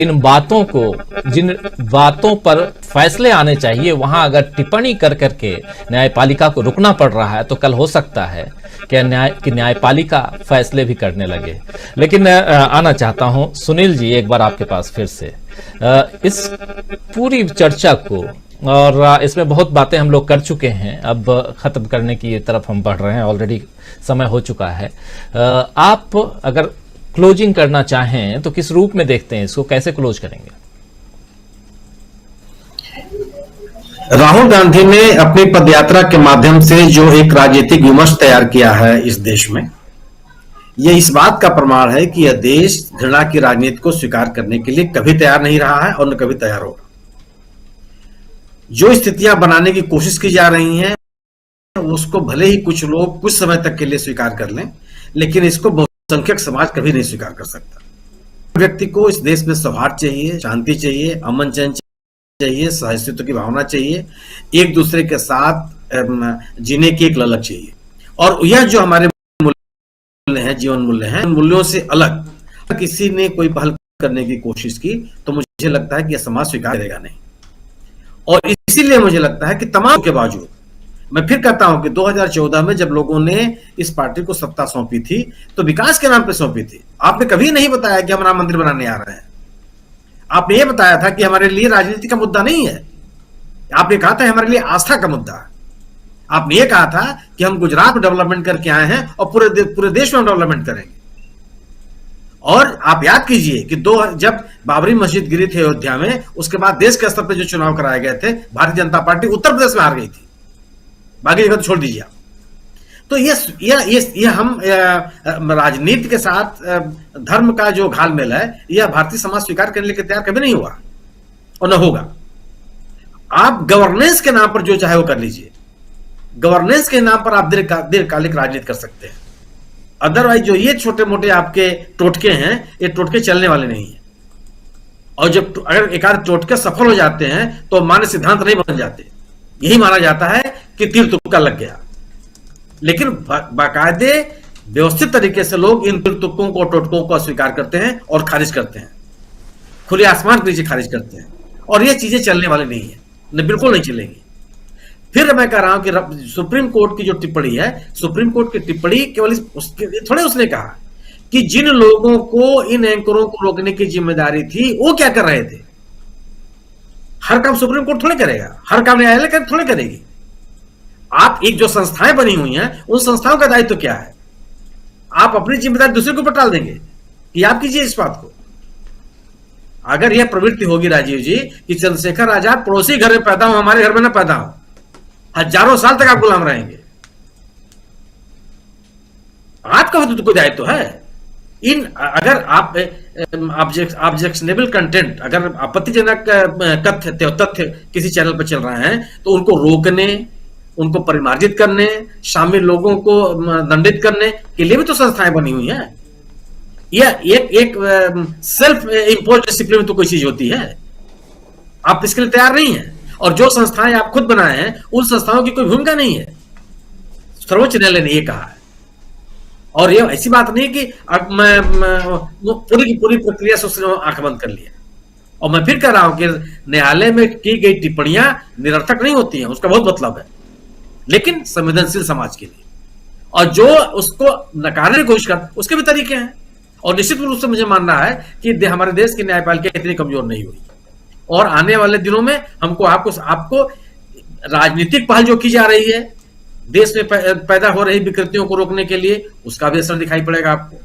इन बातों को, जिन बातों पर फैसले आने चाहिए, वहां अगर टिप्पणी कर करके न्यायपालिका को रुकना पड़ रहा है तो कल हो सकता है कि न्यायपालिका फैसले भी करने लगे। लेकिन आना चाहता हूं सुनील जी एक बार आपके पास फिर से इस पूरी चर्चा को, और इसमें बहुत बातें हम लोग कर चुके हैं, अब खत्म करने की तरफ हम बढ़ रहे हैं, ऑलरेडी समय हो चुका है। आप अगर क्लोजिंग करना चाहें तो किस रूप में देखते हैं इसको, कैसे क्लोज करेंगे? राहुल गांधी ने अपनी पदयात्रा के माध्यम से जो एक राजनीतिक विमर्श तैयार किया है इस देश में, यह इस बात का प्रमाण है कि यह देश घृणा की राजनीति को स्वीकार करने के लिए कभी तैयार नहीं रहा है और न कभी तैयार होगा। जो स्थितियां बनाने की कोशिश की जा रही हैं उसको भले ही कुछ लोग कुछ समय तक के लिए स्वीकार कर लें, लेकिन इसको बहुसंख्यक समाज कभी नहीं स्वीकार कर सकता। व्यक्ति को इस देश में सौहार्द चाहिए, शांति चाहिए, अमन चैन चाहिए, सहिष्णुता की भावना चाहिए, एक दूसरे के साथ जीने की एक ललक चाहिए। और यह जो हमारे मूल्य हैं, जीवन मूल्य हैं, उन मूल्यों से अलग किसी ने कोई पहल करने की कोशिश की तो मुझे लगता है कि यह समाज स्वीकार करेगा नहीं। और इसीलिए मुझे लगता है कि तमाम के बावजूद, मैं फिर कहता हूं कि 2014 में जब लोगों ने इस पार्टी को सत्ता सौंपी थी तो विकास के नाम पे सौंपी थी। आपने कभी नहीं बताया कि हम राम मंदिर बनाने आ रहे हैं। आपने ये बताया था कि हमारे लिए राजनीति का मुद्दा नहीं है, आपने कहा था हमारे लिए आस्था का मुद्दा है। आपने ये कहा था कि हम गुजरात में डेवलपमेंट करके आए हैं और पूरे देश में हम डेवलपमेंट करेंगे। और आप याद कीजिए कि जब बाबरी मस्जिद गिरी थी अयोध्या में, उसके बाद देश के स्तर पर जो चुनाव कराए गए थे, भारतीय जनता पार्टी उत्तर प्रदेश में हार गई थी, बाकी जगह तो छोड़ दीजिए आप। तो ये हम राजनीति के साथ धर्म का जो घालमेल है, यह भारतीय समाज स्वीकार करने के तैयार कभी नहीं हुआ और न होगा। आप गवर्नेंस के नाम पर जो चाहे वो कर लीजिए, गवर्नेंस के नाम पर आप दीर्घकालिक राजनीति कर सकते हैं। अदरवाइज जो ये छोटे मोटे आपके टोटके हैं, ये टोटके चलने वाले नहीं है। और जब अगर एक आध टोटके सफल हो जाते हैं तो मान्य सिद्धांत नहीं बन जाते। यही माना जाता है कि तीर तुक्का लग गया, लेकिन बाकायदे व्यवस्थित तरीके से लोग इन तीर तुक्कों को, टोटकों को अस्वीकार करते हैं और खारिज करते हैं, खुले आसमान के नीचे खारिज करते हैं। और ये चीजें चलने वाली नहीं है, बिल्कुल नहीं चलेंगी। फिर मैं कह रहा हूं कि सुप्रीम कोर्ट की जो टिप्पणी है, सुप्रीम कोर्ट की टिप्पणी केवल थोड़े उसने कहा कि जिन लोगों को इन एंकरों को रोकने की जिम्मेदारी थी वो क्या कर रहे थे। हर काम सुप्रीम कोर्ट थोड़े करेगा, हर काम न्यायालय थोड़े करेगी। आप एक जो संस्थाएं बनी हुई हैं, उन संस्थाओं का दायित्व क्या है? आप अपनी जिम्मेदारी दूसरे के ऊपर टाल देंगे कि आप कीजिए इस बात को। अगर यह प्रवृत्ति होगी राजीव जी कि चंद्रशेखर आजाद पड़ोसी घर में पैदा हो, हमारे घर में ना पैदा हो, हजारों साल तक आप गुलाम रहेंगे। आपका तो कोई दायित्व है। अगर आप ऑब्जेक्शनेबल कंटेंट, अगर आपत्तिजनक तथ्य किसी चैनल पर चल रहे हैं तो उनको रोकने, उनको परिमार्जित करने, शामिल लोगों को दंडित करने के लिए भी तो संस्थाएं बनी हुई हैं। यह एक सेल्फ इंपोज्ड डिसिप्लिन तो कोई चीज होती है। आप इसके लिए तैयार नहीं है। और जो संस्थाएं आप खुद बनाए हैं, उन संस्थाओं की कोई भूमिका नहीं है। सर्वोच्च न्यायालय ने यह कहा है। और ये ऐसी बात नहीं कि पूरी की पूरी प्रक्रिया से उसने आंख बंद कर लिया। और मैं फिर कह रहा हूं कि न्यायालय में की गई टिप्पणियां निरर्थक नहीं होती हैं, उसका बहुत मतलब है, लेकिन संवेदनशील समाज के लिए। और जो उसको नकारने की कोशिश कर, उसके भी तरीके हैं। और निश्चित रूप से मुझे मानना है कि हमारे देश की न्यायपालिका इतनी कमजोर नहीं हुई। और आने वाले दिनों में हमको आपको राजनीतिक पहल जो की जा रही है देश में पैदा हो रही विकृतियों को रोकने के लिए, उसका भी असर दिखाई पड़ेगा आपको।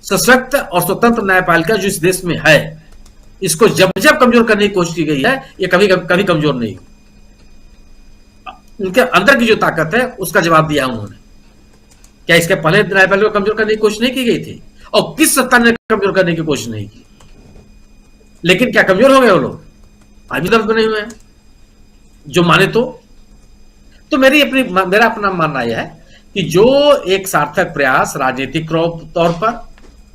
सशक्त और स्वतंत्र न्यायपालिका जो इस देश में है, इसको जब जब कमजोर करने की कोशिश की गई है, ये कभी कमजोर नहीं हुई। उनके अंदर की जो ताकत है उसका जवाब दिया उन्होंने। क्या इसके पहले न्यायपालिका को कमजोर करने की कोशिश नहीं की गई थी? और किस सत्ता ने कमजोर करने की कोशिश नहीं की? लेकिन क्या कमजोर हो गए वो लोग? आज भी दर्द बने हुए हैं जो माने तो मेरा अपना मानना यह है कि जो एक सार्थक प्रयास राजनीतिक तौर पर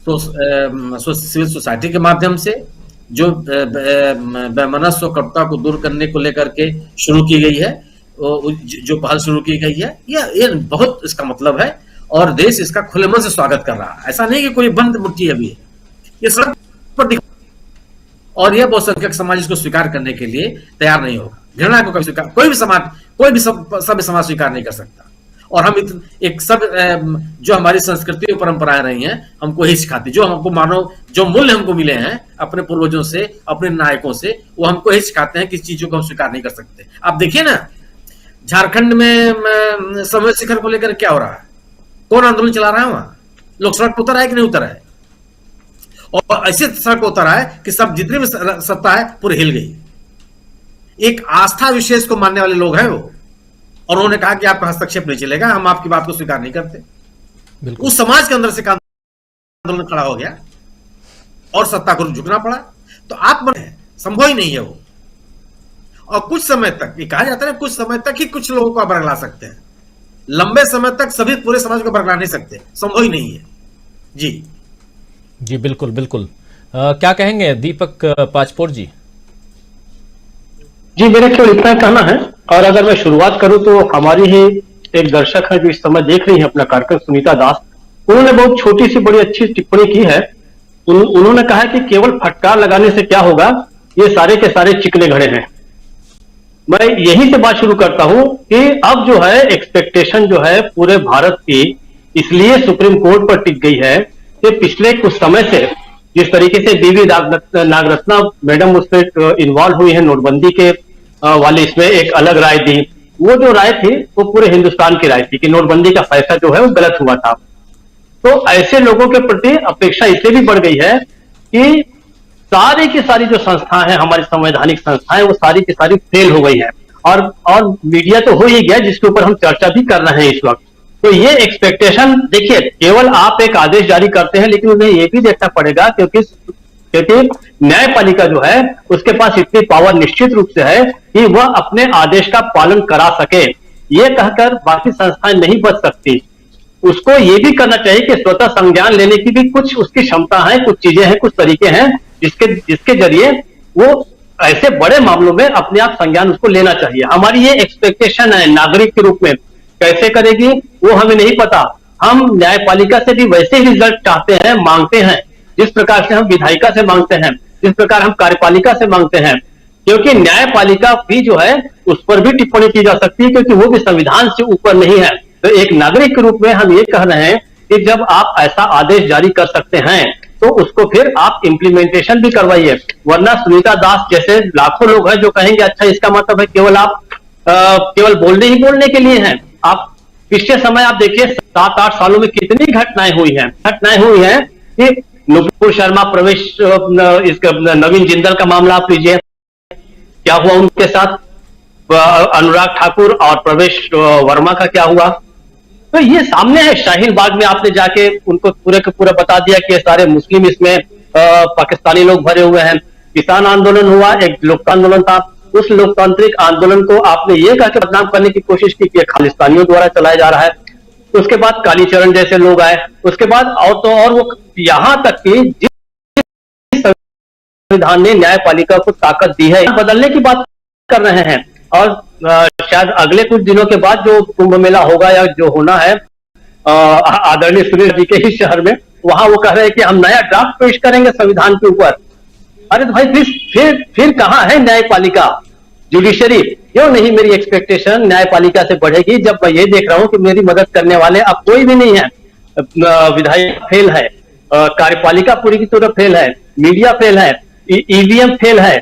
सिविल सोसाइटी के माध्यम से जो वैमनस्य और कटुता को दूर करने को लेकर के शुरू की गई है, जो पहल शुरू की गई है, ये बहुत इसका मतलब है। और देश इसका खुले मन से स्वागत कर रहा है। ऐसा नहीं कि कोई बंद मुट्ठी अभी ये सड़क पर और यह बहुसंख्यक समाज इसको स्वीकार करने के लिए तैयार नहीं होगा। घृणा को कभी स्वीकार, कोई भी समाज, कोई भी सभ्य समाज स्वीकार नहीं कर सकता। और हम एक सब जो हमारी संस्कृति और परंपराएं रही हैं हमको ही सिखाती, जो हमको मानव, जो मूल्य हमको मिले हैं अपने पूर्वजों से, अपने नायकों से, वो हमको ही सिखाते हैं कि इस चीजों को हम स्वीकार नहीं कर सकते। आप देखिए ना, झारखंड में समय शिखर को लेकर क्या हो रहा है, कौन आंदोलन चला रहा है वहां? लोग सड़क पर उतर आए कि नहीं उतर आए? और ऐसे सड़क पर उतर आए कि सब जितनी भी सत्ता है पूरी हिल गई। एक आस्था विशेष को मानने वाले लोग हैं वो, और उन्होंने कहा कि आपका हस्तक्षेप नहीं चलेगा, हम आपकी बात को स्वीकार नहीं करते। उस समाज के अंदर से आंदोलन खड़ा हो गया और सत्ता को झुकना पड़ा। तो आप संभव ही नहीं है वो। और कुछ समय तक, ये कहा जाता है कुछ समय तक ही कुछ लोगों को आप बरगला सकते हैं, लंबे समय तक सभी पूरे समाज को बरगला नहीं सकते, संभव ही नहीं है। जी जी बिल्कुल बिल्कुल। क्या कहेंगे दीपक पाचपोर जी? जी, मेरा केवल इतना कहना है, और अगर मैं शुरुआत करूं तो हमारी ही एक दर्शक है जो इस समय देख रही है अपना कार्यक्रम, सुनीता दास, उन्होंने बहुत छोटी सी बड़ी अच्छी टिप्पणी की है। उन्होंने कहा कि केवल फटकार लगाने से क्या होगा, ये सारे के सारे चिकने घड़े हैं। मैं यहीं से बात शुरू करता हूं कि अब जो है एक्सपेक्टेशन जो है पूरे भारत की इसलिए सुप्रीम कोर्ट पर टिक गई है कि पिछले कुछ समय से जिस तरीके से बीवी नागरत्ना मैडम उस पर इन्वॉल्व हुई है नोटबंदी के वाले, इसमें एक अलग राय दी। वो जो राय थी वो पूरे हिंदुस्तान की राय थी कि नोटबंदी का फैसला जो है वो गलत हुआ था। तो ऐसे लोगों के प्रति अपेक्षा इसलिए भी बढ़ गई है कि सारी की सारी जो संस्थाएं हैं, हमारी संवैधानिक संस्थाएं, वो सारी की सारी फेल हो गई है। और मीडिया तो हो ही गया जिसके ऊपर हम चर्चा भी कर रहे हैं इस वक्त। तो ये एक्सपेक्टेशन, देखिए, केवल आप एक आदेश जारी करते हैं, लेकिन उन्हें ये भी देखना पड़ेगा क्योंकि न्यायपालिका जो है उसके पास इतनी पावर निश्चित रूप से है कि वह अपने आदेश का पालन करा सके। ये कहकर बाकी संस्थाएं नहीं बच सकती। उसको ये भी करना चाहिए कि स्वतः संज्ञान लेने की भी कुछ उसकी क्षमता है, कुछ चीजें हैं, कुछ तरीके हैं जिसके जरिए वो ऐसे बड़े मामलों में अपने आप संज्ञान उसको लेना चाहिए। हमारी ये एक्सपेक्टेशन है नागरिक के रूप में। कैसे करेगी वो हमें नहीं पता। हम न्यायपालिका से भी वैसे ही रिजल्ट चाहते हैं, मांगते हैं, जिस प्रकार से हम विधायिका से मांगते हैं, जिस प्रकार हम कार्यपालिका से मांगते हैं। क्योंकि न्यायपालिका भी जो है उस पर भी टिप्पणी की जा सकती है, क्योंकि वो भी संविधान से ऊपर नहीं है। तो एक नागरिक के रूप में हम ये कह रहे हैं कि जब आप ऐसा आदेश जारी कर सकते हैं तो उसको फिर आप इंप्लीमेंटेशन भी करवाइए। वरना सुनीता दास जैसे लाखों लोग हैं जो कहेंगे अच्छा इसका मतलब है केवल आप केवल बोलने के लिए हैं। आप पिछले समय आप देखिए 7-8 सालों में कितनी घटनाएं हुई हैं कि नुपुर शर्मा, प्रवेश, इसका नवीन जिंदल का मामला आप लीजिए, क्या हुआ उनके साथ, अनुराग ठाकुर और प्रवेश वर्मा का क्या हुआ। तो ये सामने है। शाहीन बाग में आपने जाके उनको पूरे के पूरा बता दिया कि ये सारे मुस्लिम इसमें पाकिस्तानी लोग भरे हुए हैं। किसान आंदोलन हुआ, एक लोकतांत्रिक आंदोलन था, उस लोकतांत्रिक आंदोलन को आपने ये कह के बदनाम करने की कोशिश की कि खालिस्तानियों द्वारा चलाया जा रहा है। उसके बाद कालीचरण जैसे लोग आए, उसके बाद और वो यहां तक कि जिस संविधान ने न्यायपालिका को ताकत दी है बदलने की बात कर रहे हैं। और शायद अगले कुछ दिनों के बाद जो कुंभ मेला होगा या जो होना है आदरणीय सुनील जी के ही शहर में, वहां वो कह रहे हैं कि हम नया ड्राफ्ट पेश करेंगे संविधान के ऊपर। अरे तो भाई फिर कहां है न्यायपालिका, जुडिशरी? क्यों नहीं मेरी एक्सपेक्टेशन न्यायपालिका से बढ़ेगी जब मैं ये देख रहा हूं कि मेरी मदद करने वाले अब कोई भी नहीं है। विधायक फेल है, कार्यपालिका पूरी की तरह फेल है, मीडिया फेल है, ईवीएम फेल है।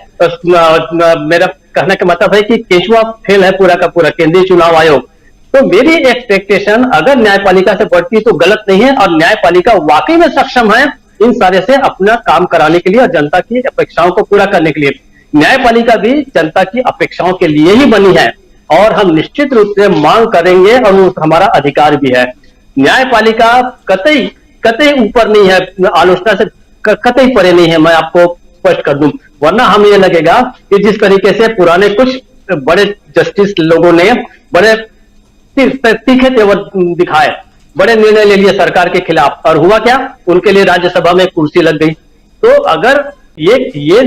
मेरा कहने का मतलब है कि केचुआ फेल है पूरा का पूरा, केंद्रीय चुनाव आयोग। तो मेरी एक्सपेक्टेशन अगर न्यायपालिका से बढ़ती तो गलत नहीं है, और न्यायपालिका वाकई में सक्षम है इन सारे से अपना काम कराने के लिए और जनता की अपेक्षाओं को पूरा करने के लिए। न्यायपालिका भी जनता की अपेक्षाओं के लिए ही बनी है और हम निश्चित रूप से मांग करेंगे और वो हमारा अधिकार भी है। न्यायपालिका कतई ऊपर नहीं है, आलोचना से कतई परे नहीं है, मैं आपको स्पष्ट कर दूं। वरना हमें यह लगेगा कि जिस तरीके से पुराने कुछ बड़े जस्टिस लोगों ने बड़े तीखे तेवर दिखाए, बड़े निर्णय ले लिए सरकार के खिलाफ, और हुआ क्या, उनके लिए राज्यसभा में कुर्सी लग गई। तो अगर ये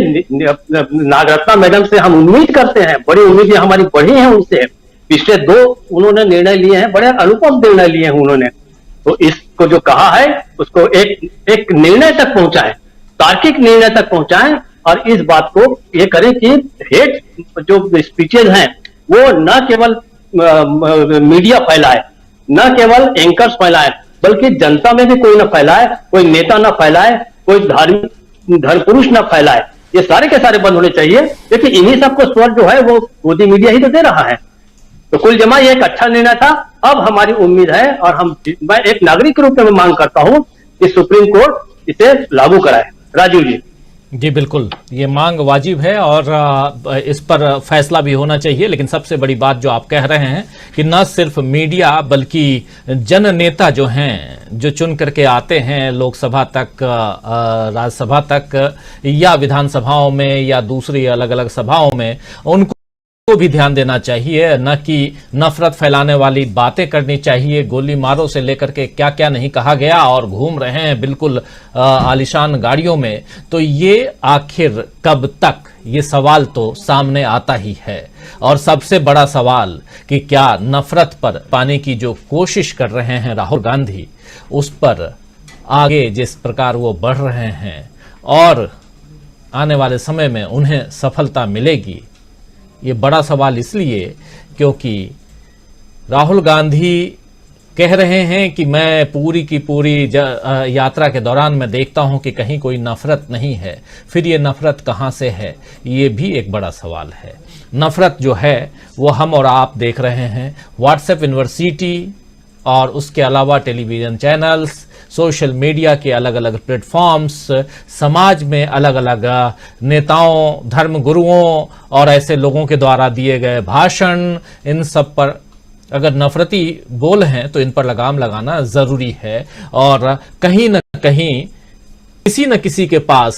नागरत्ना मैडम से हम उम्मीद करते हैं, बड़ी उम्मीदें हमारी बढ़ी हैं उनसे। पिछले 2 उन्होंने निर्णय लिए हैं, बड़े अनुपम निर्णय लिए हैं उन्होंने। तो इसको जो कहा है उसको एक निर्णय तक पहुंचाएं, तार्किक निर्णय तक पहुंचाएं, और इस बात को ये करें कि हेट जो स्पीचेज हैं वो न केवल मीडिया फैलाए, न केवल एंकर्स फैलाए, बल्कि जनता में भी कोई न फैलाए, कोई नेता न फैलाए, कोई धार्मिक धर्म पुरुष न फैलाए। ये सारे के सारे बंद होने चाहिए, क्योंकि इन्हीं सबको स्वर जो है वो मोदी मीडिया ही तो दे रहा है। तो कुल जमा ये एक अच्छा निर्णय था। अब हमारी उम्मीद है और मैं एक नागरिक के रूप में मांग करता हूं कि सुप्रीम कोर्ट इसे लागू कराए। राजीव जी। जी बिल्कुल, ये मांग वाजिब है और इस पर फैसला भी होना चाहिए। लेकिन सबसे बड़ी बात जो आप कह रहे हैं कि न सिर्फ मीडिया बल्कि जन नेता जो हैं, जो चुन करके आते हैं लोकसभा तक, राज्यसभा तक या विधानसभाओं में या दूसरी अलग अलग सभाओं में, उनको को भी ध्यान देना चाहिए, न कि नफरत फैलाने वाली बातें करनी चाहिए। गोली मारो से लेकर के क्या क्या नहीं कहा गया और घूम रहे हैं बिल्कुल आलिशान गाड़ियों में। तो ये आखिर कब तक, ये सवाल तो सामने आता ही है। और सबसे बड़ा सवाल कि क्या नफरत पर पाने की जो कोशिश कर रहे हैं राहुल गांधी, उस पर आगे जिस प्रकार वो बढ़ रहे हैं और आने वाले समय में उन्हें सफलता मिलेगी, ये बड़ा सवाल इसलिए क्योंकि राहुल गांधी कह रहे हैं कि मैं पूरी की पूरी यात्रा के दौरान मैं देखता हूं कि कहीं कोई नफरत नहीं है। फिर ये नफरत कहां से है, ये भी एक बड़ा सवाल है। नफरत जो है वो हम और आप देख रहे हैं, व्हाट्सएप यूनिवर्सिटी और उसके अलावा टेलीविज़न चैनल्स, सोशल मीडिया के अलग अलग प्लेटफॉर्म्स, समाज में अलग अलग नेताओं, धर्म गुरुओं और ऐसे लोगों के द्वारा दिए गए भाषण, इन सब पर अगर नफरती बोल हैं तो इन पर लगाम लगाना ज़रूरी है। और कहीं न कहीं किसी न किसी के पास